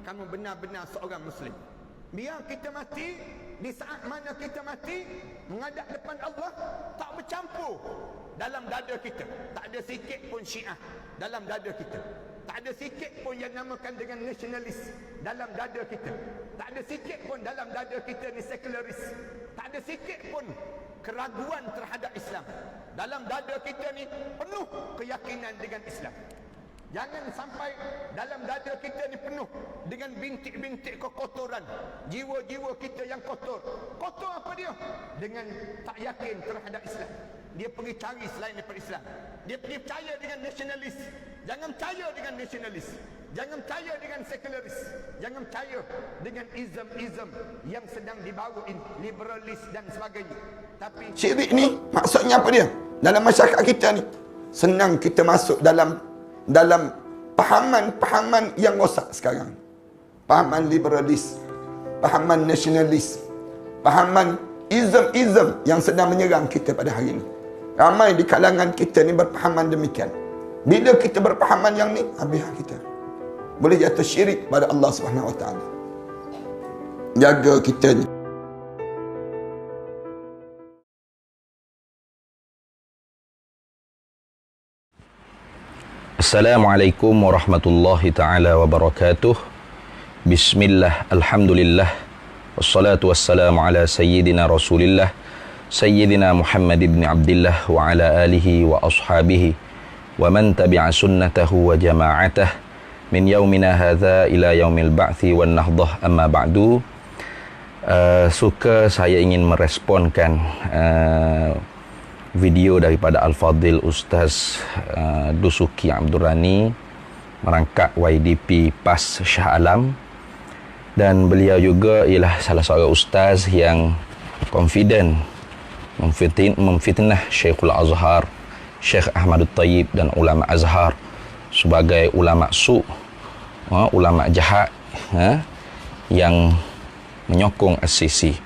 kamu benar-benar seorang Muslim. Biar kita mati, di saat mana kita mati menghadap depan Allah, tak bercampur dalam dada kita. Tak ada sikit pun Syiah dalam dada kita. Tak ada sikit pun yang namakan dengan nasionalis dalam dada kita. Tak ada sikit pun dalam dada kita ni sekularis. Tak ada sikit pun keraguan terhadap Islam. Dalam dada kita ni penuh keyakinan dengan Islam. Jangan sampai dalam dada kita ni penuh dengan bintik-bintik kekotoran. Jiwa-jiwa kita yang kotor. Kotor apa dia? Dengan tak yakin terhadap Islam. Dia pergi cari selain daripada Islam. Dia pergi percaya dengan nasionalis. Jangan percaya dengan nasionalis. Jangan percaya dengan sekularis. Jangan percaya dengan ism-ism yang sedang dibawa ini, liberalis dan sebagainya. Tapi syirik ni maksudnya apa dia? Dalam masyarakat kita ni senang kita masuk dalam pahaman-pahaman yang rosak sekarang. Pahaman liberalis, pahaman nasionalis, pahaman ism-ism yang sedang menyerang kita pada hari ini. Ramai di kalangan kita ni berpahaman demikian. Bila kita berpahaman yang ni, habis kita. Boleh jatuh syirik pada Allah Subhanahu Wa Taala. Jaga kita ni. Assalamualaikum warahmatullahi ta'ala wabarakatuh. Bismillah, alhamdulillah, wassalatu wassalamu ala sayyidina rasulillah, sayyidina Muhammad ibn Abdillah wa ala alihi wa ashabihi wa man tabi'a sunnatahu wa jama'atah min yaumina hadha ila yaumil ba'thi wan nahdah, amma ba'du. Suka saya ingin meresponkan video daripada Al-Fadhil Ustaz Dusuki Abdul Rani, merangkap YDP PAS Shah Alam, dan beliau juga ialah salah seorang ustaz yang confident memfitnah Syekhul Azhar, Syekh Ahmadut Tayyib dan ulama Azhar sebagai ulama su', ulama jahat, yang menyokong As-Sisi.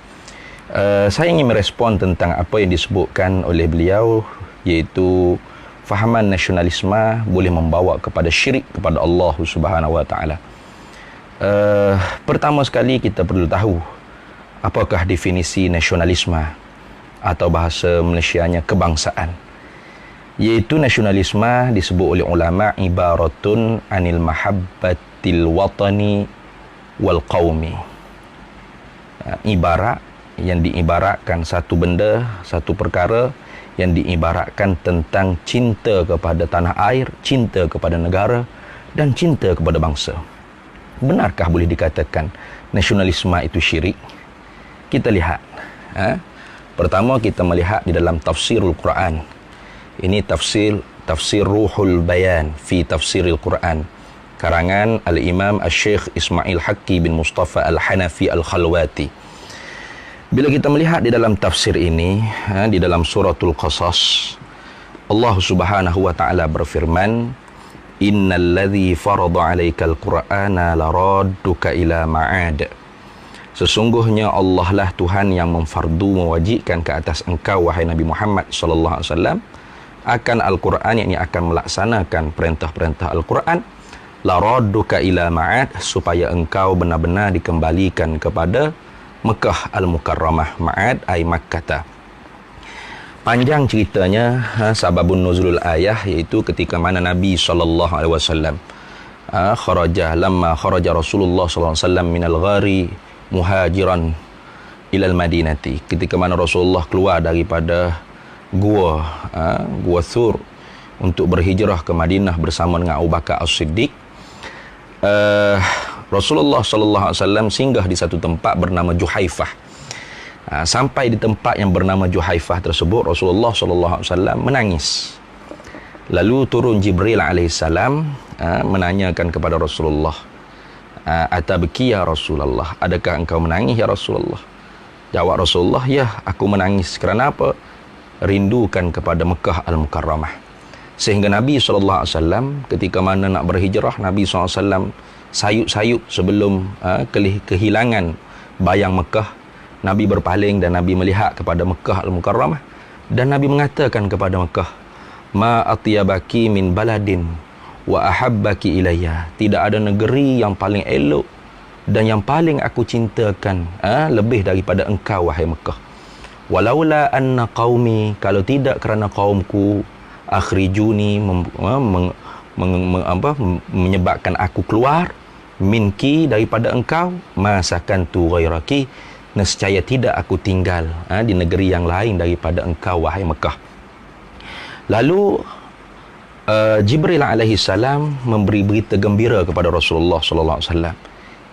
Saya ingin merespon tentang apa yang disebutkan oleh beliau, iaitu fahaman nasionalisme boleh membawa kepada syirik kepada Allah Subhanahu Wa Taala. Pertama sekali kita perlu tahu apakah definisi nasionalisme atau bahasa Malaysianya kebangsaan. Iaitu nasionalisme disebut oleh ulama ibaratun anil mahabbatil watani wal qaumi. Ibarat yang diibaratkan satu benda, satu perkara yang diibaratkan tentang cinta kepada tanah air, cinta kepada negara dan cinta kepada bangsa. Benarkah boleh dikatakan nasionalisme itu syirik? Kita lihat. Pertama kita melihat di dalam tafsirul Quran. Ini tafsir Ruhul Bayan fi tafsiril Quran, karangan Al-Imam Al-Syekh Ismail Haqqi bin Mustafa Al-Hanafi Al-Khalwati. Bila kita melihat di dalam tafsir ini, di dalam suratul Qasas, Allah Subhanahu Wa Taala berfirman, Innal ladzi farada 'alaikal Qur'ana laradduka ila ma'ad. Sesungguhnya Allah lah Tuhan yang mewajibkan ke atas engkau, wahai Nabi Muhammad sallallahu alaihi wasallam, akan Al-Quran, yang akan melaksanakan perintah-perintah Al-Quran, laradduka ila ma'ad, supaya engkau benar-benar dikembalikan kepada Mekah Al-Mukarramah. Ma'ad ay Makkata. Panjang ceritanya, sababun nuzulul ayah, iaitu ketika mana Nabi SAW lamma kharaja Rasulullah SAW minal ghari muhajiran ilal madinati. Ketika mana Rasulullah keluar daripada gua Thur untuk berhijrah ke Madinah bersama dengan Abu Bakar As-Siddiq, Rasulullah sallallahu alaihi wasallam singgah di satu tempat bernama Juhaifah. Sampai di tempat yang bernama Juhaifah tersebut, Rasulullah sallallahu alaihi wasallam menangis. Lalu turun Jibril alaihi salam menanyakan kepada Rasulullah, "Atabki ya Rasulullah? Adakah engkau menangis ya Rasulullah?" Jawab Rasulullah, "Ya, aku menangis. Kerana apa? Rindukan kepada Mekah Al-Mukarramah." Sehingga Nabi sallallahu alaihi wasallam ketika mana nak berhijrah, Nabi sallallahu alaihi wasallam sayup-sayup sebelum kehilangan bayang Mekah, Nabi berpaling dan Nabi melihat kepada Mekah Al-Mukarramah, dan Nabi mengatakan kepada Mekah, "Ma atyabaki min baladin wa ahabbaki ilayya." Tidak ada negeri yang paling elok dan yang paling aku cintakan lebih daripada engkau wahai Mekah. Walaula anna qaumi, kalau tidak kerana kaumku, akhrijuni, menyebabkan aku keluar, minki, daripada engkau, masakantu ghairaki, nescaya tidak aku tinggal di negeri yang lain daripada engkau wahai Mekah. Lalu Jibril alaihi salam memberi berita gembira kepada Rasulullah sallallahu alaihi wasallam.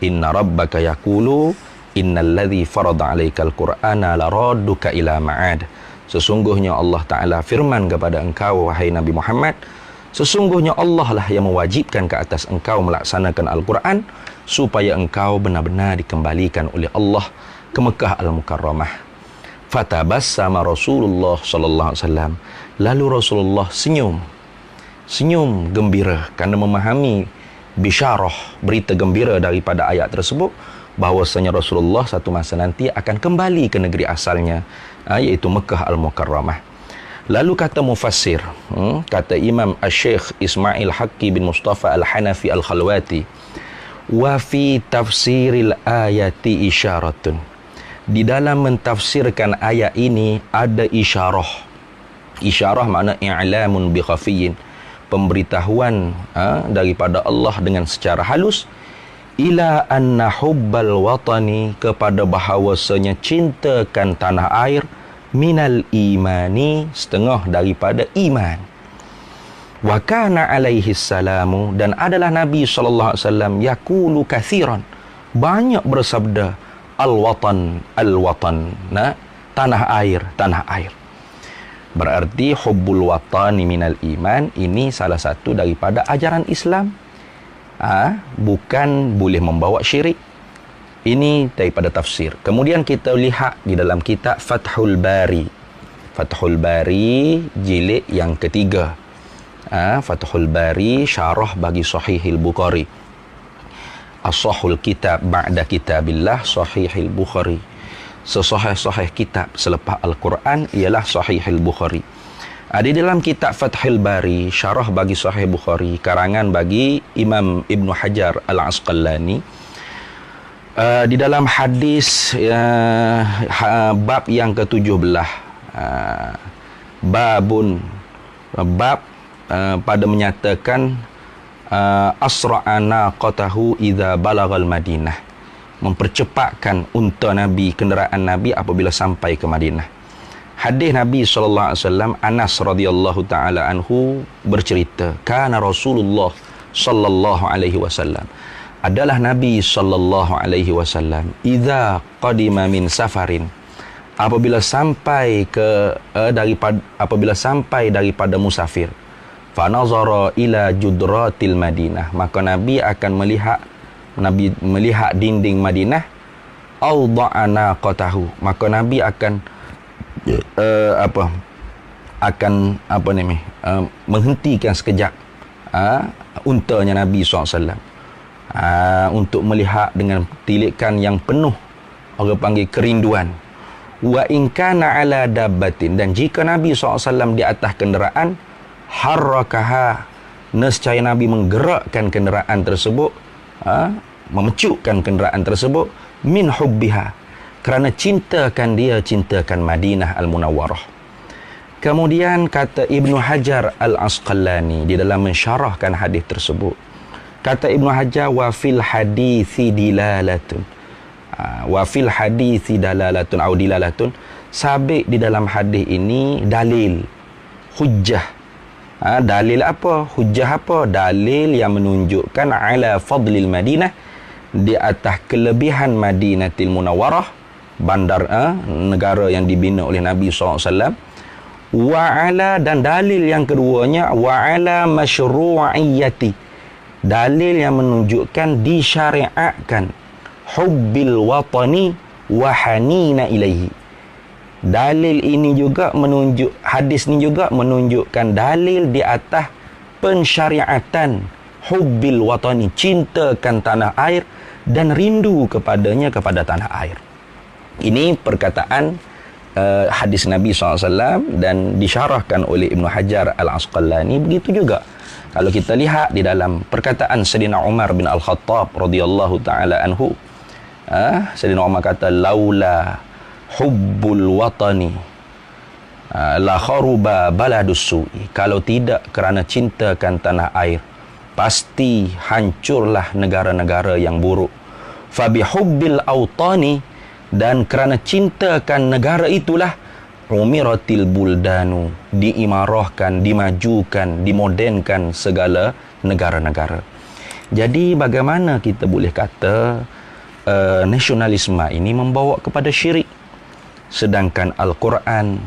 Inna rabbaka yaqulu innal ladzi farada 'alaikal qur'ana laradduka ila ma'ad. Sesungguhnya Allah Taala firman kepada engkau wahai Nabi Muhammad, sesungguhnya Allah lah yang mewajibkan ke atas engkau melaksanakan Al-Quran supaya engkau benar-benar dikembalikan oleh Allah ke Mekah Al-Mukarramah. Fatabassama Rasulullah sallallahu alaihi wasallam. Lalu Rasulullah senyum gembira kerana memahami bisyarah, berita gembira daripada ayat tersebut, bahawasanya Rasulullah satu masa nanti akan kembali ke negeri asalnya, iaitu Mekah Al-Mukarramah. Lalu kata mufassir, kata Imam Asy-Syaikh Ismail Haqqi bin Mustafa Al-Hanafi Al-Khalwati, wa fi tafsiril ayati isyaratun. Di dalam mentafsirkan ayat ini ada isyarah. Isyarah makna i'lamun bi khafiyyin, pemberitahuan daripada Allah dengan secara halus, ila anna hubbal watani, kepada bahawasanya cintakan tanah air, minal imani, setengah daripada iman. Wa kana alaihi salamu, dan adalah Nabi sallallahu alaihi wasallam yaqulu katsiran, banyak bersabda, al-watan, tanah air. Berarti hubbul watani minal iman, ini salah satu daripada ajaran Islam. Bukan boleh membawa syirik. Ini daripada tafsir. Kemudian kita lihat di dalam kitab Fathul Bari. Fathul Bari jilid yang ketiga. Fathul Bari syarah bagi Sahihil Bukhari. As-sahul kitab ba'da kitabillah Sahihil Bukhari. Sesahih-sahih kitab selepas Al-Quran ialah Sahihil Bukhari. Di dalam kitab Fathul Bari, syarah bagi Sahih Bukhari, karangan bagi Imam Ibn Hajar Al-Asqalani, di dalam hadis bab yang ke-17, bab pada menyatakan asra'ana qatahu idza balagal Madinah, mempercepatkan unta Nabi, kenderaan Nabi apabila sampai ke Madinah. Hadis Nabi SAW, Anas radhiyallahu ta'ala anhu bercerita, kana Rasulullah sallallahu alaihi wasallam, adalah Nabi sallallahu alaihi wasallam, idza qadima min safarin, apabila sampai daripada musafir, fa nazara ila judratil Madinah, maka Nabi akan melihat dinding Madinah, awda'ana qatahu, maka Nabi akan menghentikan sekejap untanya Nabi SAW untuk melihat dengan tilikan yang penuh, orang panggil kerinduan. Wa in kana ala dabbatin, dan jika Nabi SAW di atas kenderaan, harrakaha, nescaya Nabi menggerakkan kenderaan tersebut, memecukkan kenderaan tersebut, min hubbiha, kerana cintakan Madinah Al-Munawwarah. Kemudian kata Ibnu Hajar Al-Asqalani di dalam mensyarahkan hadis tersebut, kata Ibnu Hajar, wa fil hadithi dilalatun, sabit di dalam hadis ini dalil, hujjah. Dalil apa? Hujjah apa? Dalil yang menunjukkan ala fadlil Madinah, di atas kelebihan Madinatil Munawwarah, bandar negara yang dibina oleh Nabi SAW. Wa ala, dan dalil yang keduanya, wa ala masyru'iyyati, dalil yang menunjukkan disyariatkan hubbil watani wa hanina ilaihi. Dalil ini juga hadis ini juga menunjukkan dalil di atas pensyariatan hubbil watani, cintakan tanah air dan rindu kepadanya, kepada tanah air. Ini perkataan hadis Nabi SAW dan disyarahkan oleh Ibnu Hajar Al-Asqalani. Begitu juga kalau kita lihat di dalam perkataan Sayyidina Umar bin Al-Khattab radhiyallahu ta'ala anhu, Sayyidina Umar kata, laula hubbul watani la kharuba baladus su'i. Kalau tidak kerana cintakan tanah air, pasti hancurlah negara-negara yang buruk. Fa bihubbil autani, dan kerana cintakan negara itulah umiratil buldanu, diimarahkan, dimajukan, dimodenkan segala negara-negara. Jadi bagaimana kita boleh kata nasionalisme ini membawa kepada syirik, sedangkan Al-Quran,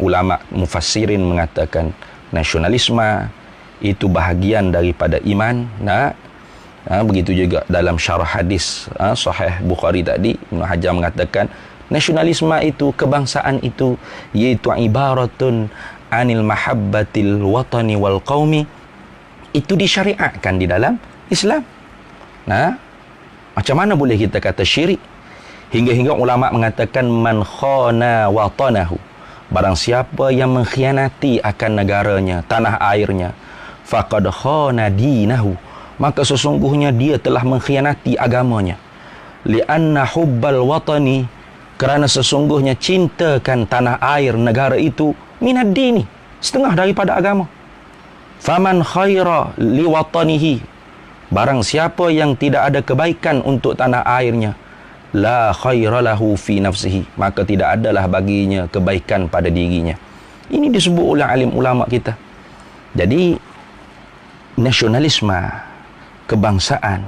ulama mufassirin mengatakan nasionalisme itu bahagian daripada iman. Begitu juga dalam syarah hadis Sahih Bukhari tadi, Ibn Hajar mengatakan nasionalisme itu, kebangsaan itu, iaitu ibaratun anil mahabbatil watani wal qaumi, itu disyariatkan di dalam Islam. Macam mana boleh kita kata syirik? Hingga-hingga ulama mengatakan man khana watanahu, barang siapa yang mengkhianati akan negaranya, tanah airnya, faqad khana dinahu, maka sesungguhnya dia telah mengkhianati agamanya. Lianna hubbal watani, kerana sesungguhnya cintakan tanah air negara itu, minad dini, setengah daripada agama. Faman khaira liwatanihi, barang siapa yang tidak ada kebaikan untuk tanah airnya, la khaira lahu fi nafsihi, maka tidak adalah baginya kebaikan pada dirinya. Ini disebut oleh alim ulama kita. Jadi nasionalisme, kebangsaan,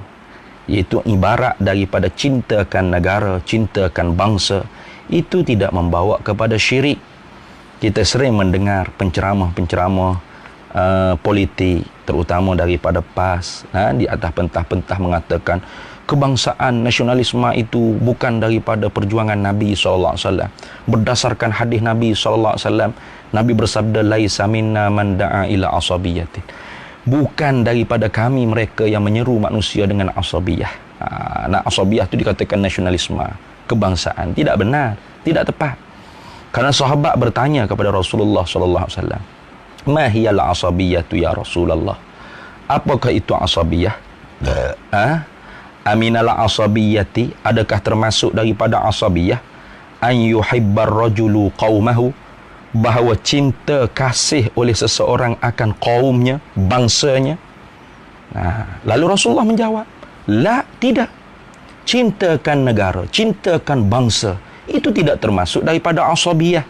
iaitu ibarat daripada cintakan negara, cintakan bangsa, itu tidak membawa kepada syirik. Kita sering mendengar penceramah-penceramah politik, terutama daripada PAS, di atas pentah-pentah mengatakan kebangsaan, nasionalisme itu bukan daripada perjuangan Nabi SAW. Berdasarkan hadis Nabi SAW, Nabi bersabda, laisa minna man da'a ila asabiyatin, bukan daripada kami mereka yang menyeru manusia dengan asabiyah. Asabiyah itu dikatakan nasionalisme, kebangsaan. Tidak benar, tidak tepat. Karena sahabat bertanya kepada Rasulullah SAW, ma hiyal asabiyatu ya Rasulullah, apakah itu asabiyah? Aminal asabiyati, adakah termasuk daripada asabiyah an yuhibbar rajulu qaumahu, bahawa cinta kasih oleh seseorang akan kaumnya, bangsanya? Lalu Rasulullah menjawab, la, tidak. Cintakan negara, cintakan bangsa, itu tidak termasuk daripada asabiyah.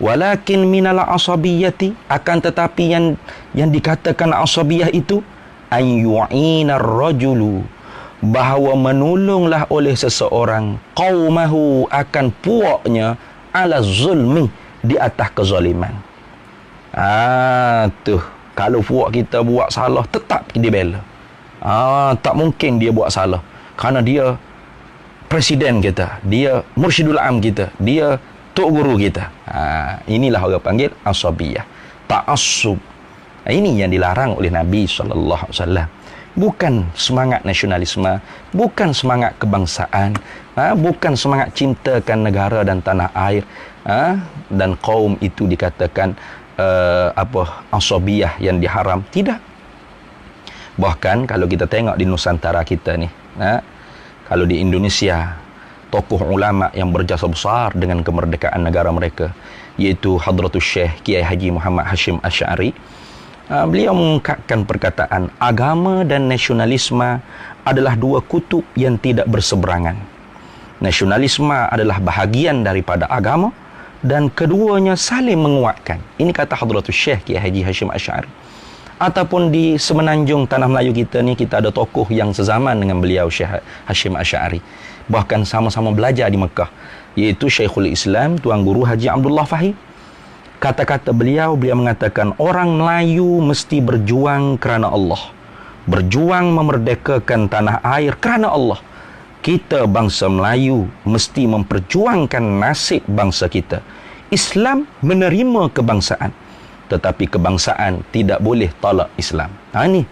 Walakin minal asabiyati, akan tetapi yang dikatakan asabiyah itu an yu'inar rajulu, bahawa menolonglah oleh seseorang qaumahu, akan puaknya, ala zulmi, di atas kezaliman. Kalau puak kita buat salah, tetap dibela. Tak mungkin dia buat salah, kerana dia presiden kita, dia mursyidul am kita, dia tok guru kita. Inilah orang panggil asabiyah, ta'assub. Ini yang dilarang oleh Nabi SAW. Bukan semangat nasionalisme, bukan semangat kebangsaan, bukan semangat cintakan negara dan tanah air, dan kaum itu dikatakan asabiyah yang diharam. Tidak. Bahkan kalau kita tengok di Nusantara kita ni, kalau di Indonesia, tokoh ulama yang berjasa besar dengan kemerdekaan negara mereka, iaitu Hadratus Syekh Kiai Haji Muhammad Hashim Asy'ari, beliau mengungkapkan perkataan, agama dan nasionalisme adalah dua kutub yang tidak berseberangan. Nasionalisme adalah bahagian daripada agama dan keduanya saling menguatkan. Ini kata Hadratus Syekh Kiai Haji Hashim Asy'ari. Ataupun di semenanjung tanah Melayu kita ni, kita ada tokoh yang sezaman dengan beliau, Syekh Hashim Asy'ari. Bahkan sama-sama belajar di Mekah, iaitu Syekhul Islam Tuan Guru Haji Abdullah Fahim. Kata-kata beliau mengatakan, orang Melayu mesti berjuang kerana Allah, berjuang memerdekakan tanah air kerana Allah. Kita bangsa Melayu mesti memperjuangkan nasib bangsa kita. Islam menerima kebangsaan, tetapi kebangsaan tidak boleh tolak Islam. Ini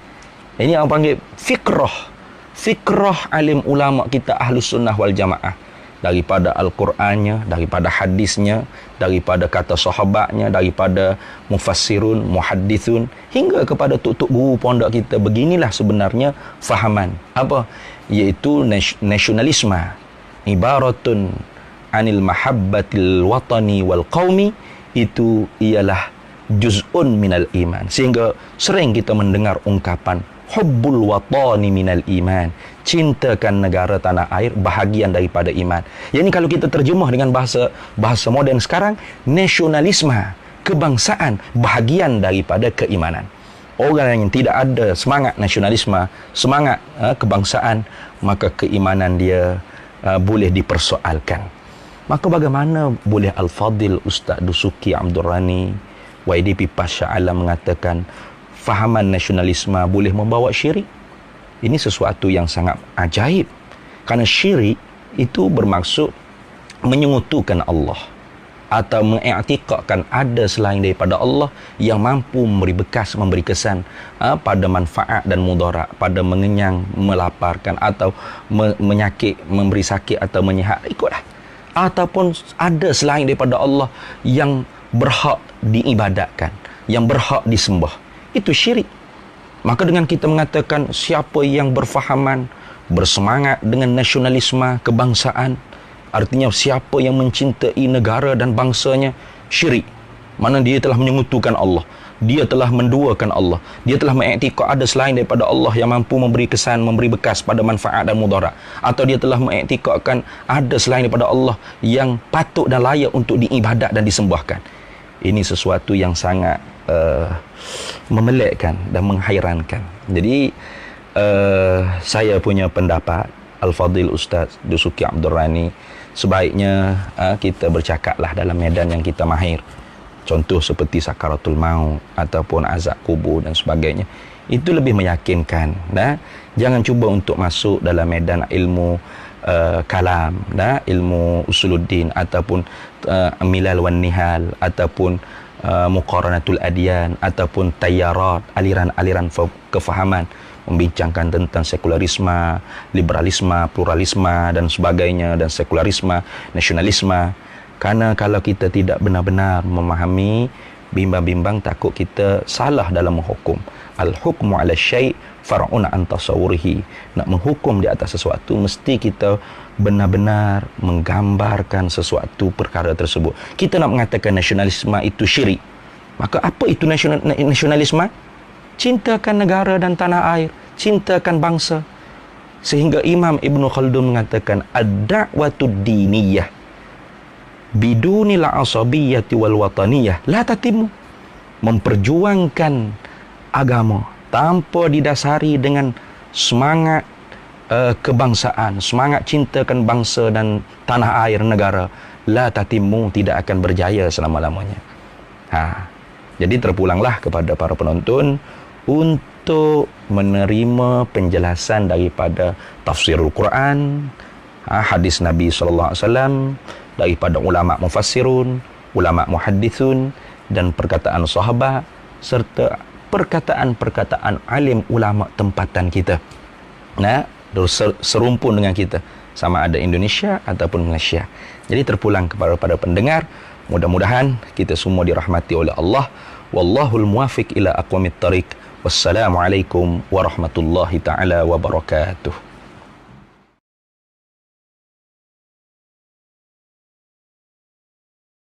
yang panggil fikrah alim ulama kita Ahlus Sunnah wal Jamaah. daripada Al-Qurannya, daripada hadisnya, daripada kata sahabatnya, daripada mufassirun, muhaddithun, hingga kepada tok-tok guru pondok kita. Beginilah sebenarnya fahaman apa? Iaitu nasionalisme, ibaratun anil mahabbatil watani wal qaumi, itu ialah juz'un minal iman. Sehingga sering kita mendengar ungkapan hubbul watani minal iman, cintakan negara tanah air bahagian daripada iman. Yang ini kalau kita terjemah dengan bahasa moden sekarang, nasionalisme, kebangsaan bahagian daripada keimanan. Orang yang tidak ada semangat nasionalisme, semangat kebangsaan, maka keimanan dia boleh dipersoalkan. Maka bagaimana boleh Al-Fadil Ustaz Dusuki Abdul Rani YDP Pasha Alam mengatakan fahaman nasionalisme boleh membawa syirik? Ini sesuatu yang sangat ajaib. Kerana syirik itu bermaksud menyekutukan Allah atau mengiktikadkan ada selain daripada Allah yang mampu memberi bekas, memberi kesan pada manfaat dan mudarat, pada mengenyang, melaparkan atau menyakit, memberi sakit atau menyihat, ikutlah. Ataupun ada selain daripada Allah yang berhak diibadatkan, yang berhak disembah. Itu syirik. Maka dengan kita mengatakan siapa yang berfahaman, bersemangat dengan nasionalisme, kebangsaan, artinya siapa yang mencintai negara dan bangsanya, syirik. Mana dia telah menyekutukan Allah, dia telah menduakan Allah, dia telah mengiktikad ada selain daripada Allah yang mampu memberi kesan, memberi bekas pada manfaat dan mudarat, atau dia telah mengiktikadkan ada selain daripada Allah yang patut dan layak untuk diibadat dan disembahkan. Ini sesuatu yang sangat memelekkan dan menghairankan. Jadi saya punya pendapat, Al-Fadil Ustaz Dusuki Abdul Rani, sebaiknya kita bercakaplah dalam medan yang kita mahir. Contoh seperti sakaratul maut ataupun azab kubur dan sebagainya. Itu lebih meyakinkan. Jangan cuba untuk masuk dalam medan ilmu kalam, ilmu usuluddin ataupun milal wan nihal ataupun muqaranatul adyan ataupun tayarat, aliran-aliran kefahaman, membincangkan tentang sekularisme, liberalisme, pluralisme dan sebagainya, dan sekularisme, nasionalisme. Karena kalau kita tidak benar-benar memahami, bimbang-bimbang takut kita salah dalam menghukum. Al-hukmu ala syai' far'un an tasawwurihi. Nak menghukum di atas sesuatu, mesti kita benar-benar menggambarkan sesuatu perkara tersebut. Kita nak mengatakan nasionalisme itu syirik. Maka apa itu nasionalisme? Cintakan negara dan tanah air, cintakan bangsa. Sehingga Imam Ibn Khaldun mengatakan ad-da'watu diniyah bidunil asabiyyati wal wataniyah la tatimu. Memperjuangkan agama tanpa didasari dengan semangat kebangsaan, semangat cintakan bangsa dan tanah air negara, la tatimu, tidak akan berjaya selama-lamanya. Jadi terpulanglah kepada para penonton untuk menerima penjelasan daripada tafsirul Quran, hadis Nabi SAW, daripada ulama mufassirun, ulama muhaddithun, dan perkataan sahabat serta perkataan-perkataan alim ulama tempatan kita. Serumpun dengan kita, sama ada Indonesia ataupun Malaysia. Jadi terpulang kepada para pendengar, mudah-mudahan kita semua dirahmati oleh Allah. Wallahul muwafiq ila aqwamit thariq. Wassalamualaikum warahmatullahi taala wabarakatuh.